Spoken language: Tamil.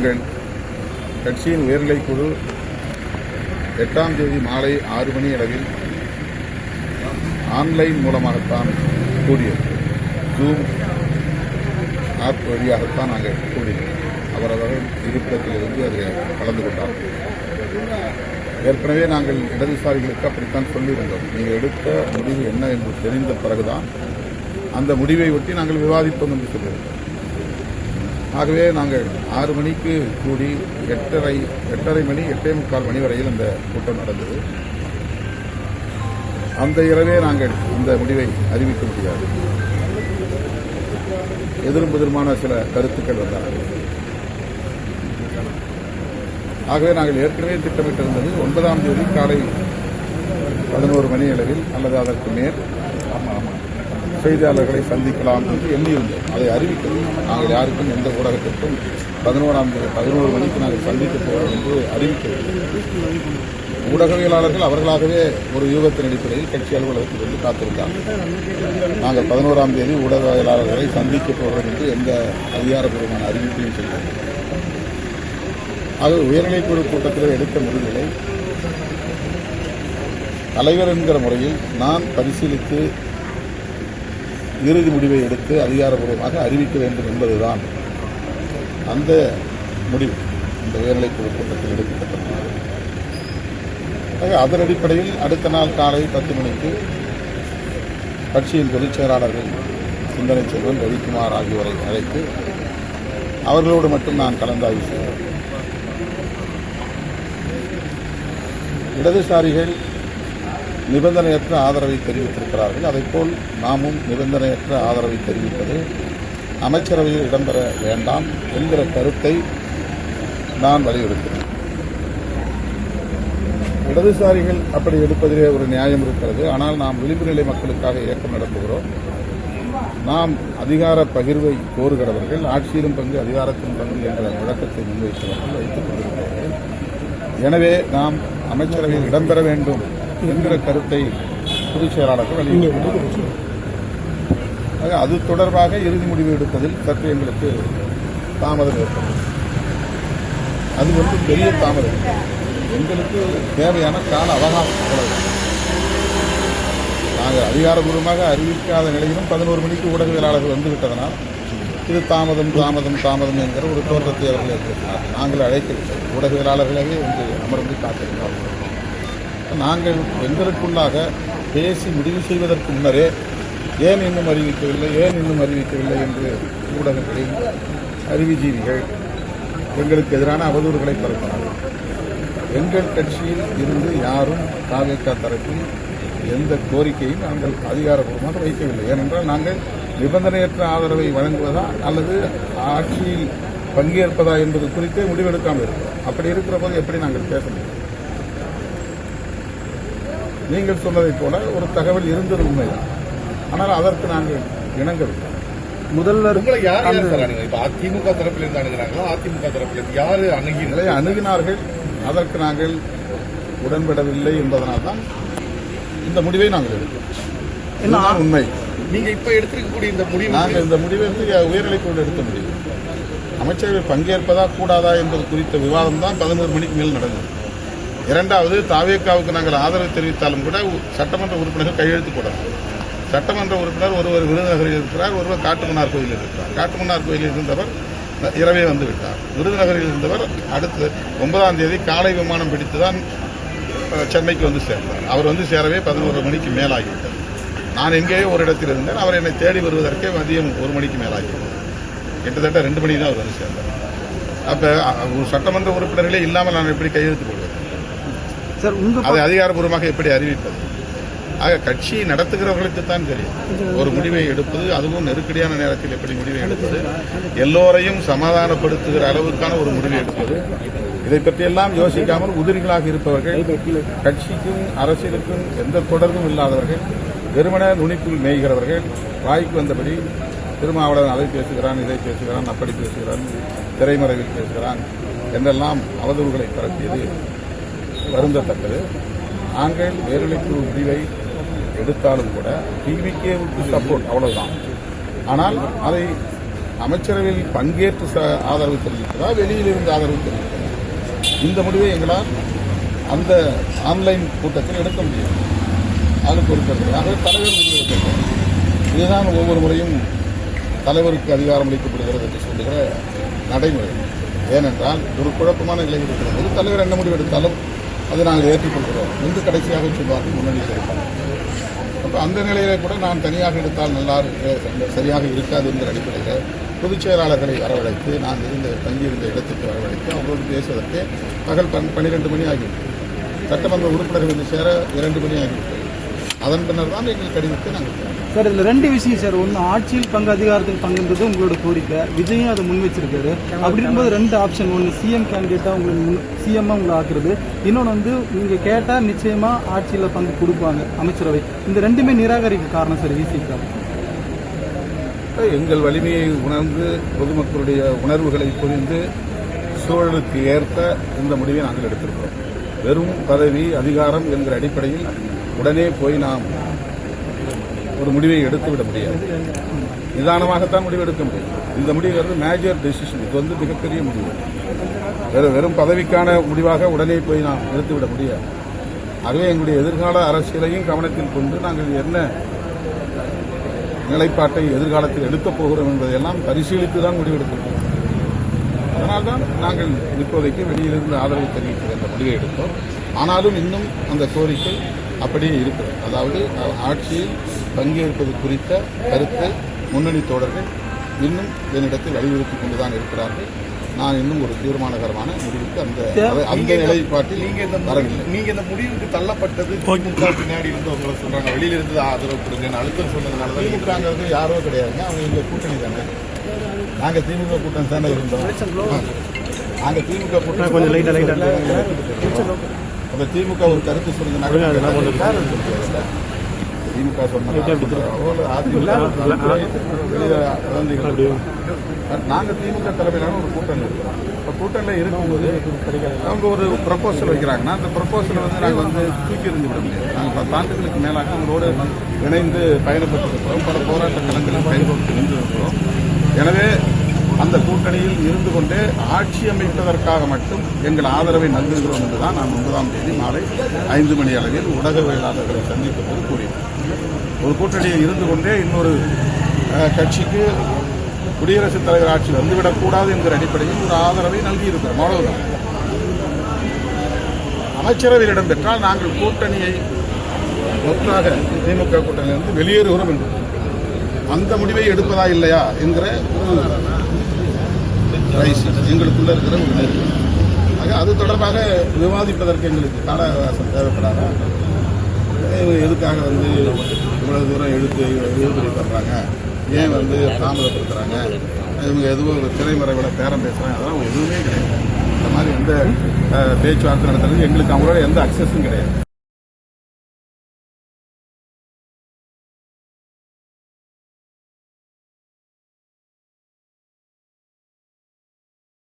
எங்கள் கட்சியின் உயர்நிலைக்குழு 8ஆம் தேதி மாலை 6 மணி அளவில் ஆன்லைன் மூலமாகத்தான் கூடியது. ஜூம் ஆப் வழியாகத்தான் நாங்கள் கூடினோம். அவரவர்கள் இருப்பிடத்தில் இருந்து அதில் கலந்து கொண்டார். ஏற்கனவே நாங்கள் இடதுசாரிகளுக்கு அப்படித்தான் சொல்லியிருந்தோம். நீங்கள் எடுத்த முடிவு என்ன என்று தெரிந்த பிறகுதான் அந்த முடிவை ஒட்டி நாங்கள் விவாதிப்போம் என்று சொல்லியிருந்தோம். ஆகவே நாங்கள் 6 மணிக்கு கூடி 8:30 மணி 8:45 மணி வரையில் அந்த கூட்டம் நடந்தது. அந்த இரவே நாங்கள் இந்த முடிவை அறிவிக்க முடியாது. எதிரும் எதிருமான சில கருத்துக்கள் வந்தார்கள். ஆகவே நாங்கள் ஏற்கனவே திட்டமிட்டிருந்தது 9ஆம் தேதி காலை 11 மணி அளவில் அல்லது அதற்கு மேல் செய்தியாளர்களை சந்திக்கலாம் என்று எண்ணியிருந்தோம். அதை அறிவிக்கிறோம். நாங்கள் யாருக்கும் எந்த ஊடகத்திற்கும் 11 மணிக்கு நாங்கள் சந்திக்கப் போகிறோம் என்று அறிவிக்கவில்லை. ஊடகவியலாளர்கள் அவர்களாகவே ஒரு யூகத்தின் அடிப்படையில் கட்சி அலுவலகத்தில் வந்து காத்திருந்தார்கள். நாங்கள் 11ஆம் தேதி ஊடகவியலாளர்களை சந்திக்கப் போகிறோம் என்று எந்த அதிகாரப்பூர்வமான அறிவிப்பையும் செய்யவில்லை. அது உயர்நிலைக்குழு கூட்டத்தில் எடுத்த முடிவுகளை தலைவர் என்கிற முறையில் நான் பரிசீலித்து இறுதி முடிவை எடுத்து அதிகாரப்பூர்வமாக அறிவிக்க வேண்டும் என்பதுதான் அந்த முடிவு இந்த உயர்நிலைக்குழு கூட்டத்தில் எடுக்கப்பட்டது. அதன் அடிப்படையில் அடுத்த நாள் காலை 10 மணிக்கு கட்சியின் பொதுச் செயலாளர்கள் சிந்தனை செல்வன், ரவிக்குமார் ஆகியோரை அழைத்து அவர்களோடு மட்டும் நான் கலந்தாய்வு செய்தேன். இடதுசாரிகள் நிபந்தனையற்ற ஆதரவை தெரிவித்திருக்கிறார்கள். அதைப்போல் நாமும் நிபந்தனையற்ற ஆதரவை தெரிவிப்பது அமைச்சரவையில் இடம்பெற வேண்டாம் என்கிற கருத்தை நான் வலியுறுத்தினேன். இடதுசாரிகள் அப்படி எடுப்பதிலே ஒரு நியாயம் இருக்கிறது. ஆனால் நாம் விளிம்பு நிலை மக்களுக்காக இயக்கம் நடத்துகிறோம். நாம் அதிகார பகிர்வை கோருகிறவர்கள், ஆட்சியிலும் பங்கு அதிகாரத்திலும் பங்கு என்ற முழக்கத்தை முன்வைத்தவர்கள் வைத்துக் கொண்டிருக்கிறார்கள். எனவே நாம் அமைச்சரவையில் இடம்பெற வேண்டும் என்கிற கருத்தை பொதுச் செயலாளர்கள் வலியுறுத்தினார். அது தொடர்பாக இறுதி முடிவு எடுப்பதில் சற்று எங்களுக்கு தாமதம் ஏற்பட்டது. அது வந்து பெரிய தாமதம். எங்களுக்கு தேவையான கால அவகாசம். நாங்கள் அதிகாரபூர்வமாக அறிவிக்காத நிலையிலும் 11 மணிக்கு ஊடகவியலாளர்கள் வந்துவிட்டதனால் இது தாமதம் என்கிற ஒரு தோற்றத்தை அவர்கள் ஏற்படுத்தினார். நாங்கள் அழைக்கவில்லை. ஊடகவியலாளர்களாகவே வந்து அமர்ந்து காத்திருந்தார்கள். நாங்கள் எங்களுக்குள்ளாக பேசி முடிவு செய்வதற்கு முன்னரே ஏன் இன்னும் அறிவிக்கவில்லை என்று ஊடகங்களில் அறிவுஜீவிகள் எங்களுக்கு எதிரான அவதூறுகளை பரப்பினார்கள். எங்கள் கட்சியில் இருந்து யாரும் தாவேகா தரப்பில் எந்த கோரிக்கையும் நாங்கள் அதிகாரப்பூர்வமாக வைக்கவில்லை. ஏனென்றால் நாங்கள் நிபந்தனையற்ற ஆதரவை வழங்குவதா அல்லது ஆட்சியில் பங்கேற்பதா என்பது குறித்தே முடிவெடுக்காமல் இருக்கிறோம். அப்படி இருக்கிற போது எப்படி நாங்கள் பேச முடியும்? நீங்கள் சொன்னதைப் போல ஒரு தகவல் இருந்தது உண்மைதான். ஆனால் அதற்கு நாங்கள் இணங்கவில்லை. முதல்வர் அதிமுக தரப்பிலிருந்து அணுகிறாங்களோ, அதிமுக தரப்பிலிருந்து யாரு அணுகினார்கள்? அதற்கு நாங்கள் உடன்படவில்லை என்பதனால்தான் இந்த முடிவை நாங்கள் எடுத்தோம். உண்மை. நீங்க இப்ப எடுத்திருக்கக்கூடிய இந்த முடிவு, நாங்கள் இந்த முடிவை உயர்நிலைக்குழு எடுத்த முடிவு. அமைச்சர்கள் பங்கேற்பதா கூடாதா என்பது குறித்த விவாதம் தான் 11 மணிக்கு மேல் நடந்தது. இரண்டாவது, தாவேகாவுக்கு நாங்கள் ஆதரவு தெரிவித்தாலும் கூட சட்டமன்ற உறுப்பினர்கள் கையெழுத்து போடலாம். சட்டமன்ற உறுப்பினர் ஒருவர் விருதுநகரில் இருக்கிறார், ஒருவர் காட்டுமன்னார் கோயிலில் இருக்கிறார். காட்டுமன்னார் கோயிலில் இருந்தவர் இரவே வந்து விட்டார். விருதுநகரில் இருந்தவர் அடுத்து 9ஆம் தேதி காலை விமானம் பிடித்துதான் சென்னைக்கு வந்து சேர்ந்தார். அவர் வந்து சேரவே 11 மணிக்கு மேலாகிவிட்டார். நான் எங்கேயோ ஒரு இடத்தில் இருந்தேன். அவர் என்னை தேடி வருவதற்கே மதியம் 1 மணிக்கு மேலாகிவிட்டார். கிட்டத்தட்ட 2 மணி தான் அவர் வந்து சேர்ந்தார். அப்போ சட்டமன்ற உறுப்பினர்களே இல்லாமல் நான் எப்படி கையெழுத்து போடுவேன்? அதை அதிகாரப்பூர்வமாக எப்படி அறிவிப்பது? ஆக கட்சி நடத்துகிறவர்களுக்குத்தான் தெரியும் ஒரு முடிவை எடுப்பது, அதுவும் நெருக்கடியான நேரத்தில் எப்படி முடிவை எடுப்பது, எல்லோரையும் சமாதானப்படுத்துகிற அளவுக்கான ஒரு முடிவை எடுப்பது. இதை பற்றியெல்லாம் யோசிக்காமல் உதிரிகளாக இருப்பவர்கள், கட்சிக்கும் அரசியலுக்கும் எந்த தொடர்பும் இல்லாதவர்கள், வெறுமன நுனிக்குள் மேய்கிறவர்கள், வாய்க்கு வந்தபடி திருமாவளவன் அதை பேசுகிறான், இதை பேசுகிறான், அப்படி பேசுகிறான், திரைமறைவில் பேசுகிறான் என்றெல்லாம் அவதூறுகளை பரப்பியது வருந்தத்தக்கது. நாங்கள் உயர்நிலைக்குழு முடிவை எடுத்தாலும் கூட டிவிகேவுக்கு சப்போர்ட், அவ்வளவுதான். ஆனால் அதை அமைச்சரவையில் பங்கேற்று ஆதரவு தெரிவிக்கிறதா, வெளியிலிருந்து ஆதரவு தெரிவிக்கிறதா, இந்த முடிவை எங்களால் அந்த ஆன்லைன் கூட்டத்தில் எடுக்க முடியும். அது பொறுப்பதாக தலைவர் முடிவு எடுக்கிறார். இதுதான் ஒவ்வொரு முறையும் தலைவருக்கு அதிகாரம் அளிக்கப்படுகிறது என்று சொல்லுகிற நடைமுறை. ஏனென்றால் ஒரு குழப்பமான நிலை இருக்கிறது. தலைவர் என்ன முடிவு எடுத்தாலும் அதை நாங்கள் ஏற்றுக்கொள்கிறோம் என்று கடைசியாக சொல்வார்கள், முன்னணி தெரிவிப்பார். அப்போ அந்த நிலையிலே கூட நான் தனியாக எடுத்தால் நல்லா சரியாக இருக்காது என்கிற அடிப்படையில் பொதுச் செயலாளர்களை வரவழைத்து நான் தங்கியிருந்த இடத்துக்கு வரவழைத்து அவர்களோடு பேசுவதற்கு பகல் 12 மணி ஆகிவிட்டது. சட்டமன்ற உறுப்பினர்கள் வந்து சேர 2 மணி ஆகிவிட்டது. அதன் பின்னர் தான் எங்கள் கடிதத்தை நாங்கள் சார், இதில் 2 விஷயம் சார். ஒன்று, ஆட்சியில் பங்கு அதிகாரத்தில் பங்குன்றது உங்களோட கோரிக்கை, விஜயும் அதை முன் வச்சிருக்காரு. அப்படி இருக்கும்போது 2 ஆப்ஷன், ஒன்று சிஎம் கேண்டிடேட்டாக உங்களுக்கு சிஎம்மாக உங்களை ஆக்குறது, இன்னொன்று வந்து நீங்கள் கேட்டால் நிச்சயமாக ஆட்சியில் பங்கு கொடுப்பாங்க அமைச்சரவை. இந்த 2மே நிராகரிக்க காரணம் சார் விசிக. எங்கள் வலிமையை உணர்ந்து பொதுமக்களுடைய உணர்வுகளை புரிந்து சூழலுக்கு ஏற்ப இந்த முடிவை நாங்கள் எடுத்திருக்கிறோம். வெறும் பதவி அதிகாரம் என்கிற அடிப்படையில் உடனே போய் நாம் ஒரு முடிவை எடுத்துவிட முடியாது. நிதானமாகத்தான் முடிவு எடுக்க முடியும். இந்த முடிவு மேஜர் டெசிஷன், இது வந்து மிகப்பெரிய முடிவு. வெறும் பதவிக்கான முடிவாக உடனே போய் நாம் எடுத்துவிட முடியாது. ஆகவே எங்களுடைய எதிர்கால அரசியலையும் கவனத்தில் கொண்டு நாங்கள் என்ன நிலைப்பாட்டை எதிர்காலத்தில் எடுக்கப் போகிறோம் என்பதையெல்லாம் பரிசீலித்து தான் முடிவெடுக்கிறோம். அதனால்தான் நாங்கள் இப்போதைக்கு வெளியிலிருந்து ஆதரவு தெரிவிக்கிற அந்த முடிவை எடுத்தோம். ஆனாலும் இன்னும் அந்த கோரிக்கை அப்படியே இருக்கிறது. அதாவது ஆட்சியில் பங்கேற்பது குறித்த கருத்து முன்னணி தோழர்கள் இன்னும் என்னிடத்தில் வலியுறுத்திக் கொண்டுதான் இருக்கிறார்கள். நான் இன்னும் ஒரு தீர்மானகரமான முடிவுக்கு அந்த நிலைப்பாட்டில் வரவில்லை. நீங்க இந்த முடிவுக்கு தள்ளப்பட்டது பின்னாடி இருந்து உங்களை சொல்றாங்க, வெளியில இருந்து ஆதரவு கொடுங்க அழுத்தம் சொன்னதுனால திமுகங்கிறது யாரோ கிடையாதுங்க, அவங்க எங்க கூட்டணி தானே. நாங்க திமுக கூட்டம் தானே இருந்தோம். நாங்க திமுக கூட்டம் கொஞ்சம் அந்த திமுக ஒரு கருத்து சொல்லுங்க. திமுக நாங்கள் திமுக தலைமையிலான ஒரு கூட்டணி இருக்கிறோம். இப்போ கூட்டணியில் இருக்கும்போது அவங்க ஒரு ப்ரப்போசல் வைக்கிறாங்கன்னா அந்த ப்ரப்போசலை வந்து நாங்கள் வந்து தூக்கி எறிஞ்சு விட முடியாது. நாங்கள் 10 ஆண்டுகளுக்கு மேலாக அவங்களோடு இணைந்து பயணப்பட்டிருக்கிறோம். பல போராட்ட களங்களில் பயன்படுத்தி நின்றிருக்கிறோம். எனவே அந்த கூட்டணியில் இருந்து கொண்டே ஆட்சி அமைப்பதற்காக மட்டும் எங்கள் ஆதரவை நல்குகிறோம் என்றுதான் நான் 9ஆம் தேதி மாலை 5 மணி அளவில் ஊடகவியலாளர்களை சந்தித்த போது கூறினேன். ஒரு கூட்டணியில் இருந்து கொண்டே இன்னொரு கட்சிக்கு குடியரசுத் தலைவர் ஆட்சி வந்துவிடக்கூடாது என்கிற அடிப்படையில் ஒரு ஆதரவை நல்கியிருக்கிறோம். அவ்வளவுதான். அமைச்சரவையில் இடம்பெற்றால் நாங்கள் கூட்டணியை மொத்தமாக திமுக கூட்டணியிலிருந்து வெளியேறுகிறோம் என்று அந்த முடிவை எடுப்பதா இல்லையா என்கிற ஒரு எங்களுக்குள்ள இருக்கிற ஒரு நேர்வு. ஆக அது தொடர்பாக விவாதிப்பதற்கு எங்களுக்கு கால அவகாசம் தேவைப்படாத எதுக்காக வந்து இவ்வளவு தூரம் இழுபறி பண்றாங்க, ஏன் வந்து தாமதப்படுத்துறாங்க, இவங்க எதுவும் ஒரு திரைமறைவில் பேரம் பேசுறாங்க, அதெல்லாம் எதுவுமே கிடையாது. இந்த மாதிரி எந்த பேச்சுவார்த்தை நடத்துறது எங்களுக்கு அவங்களோட எந்த அக்சஸும் கிடையாது.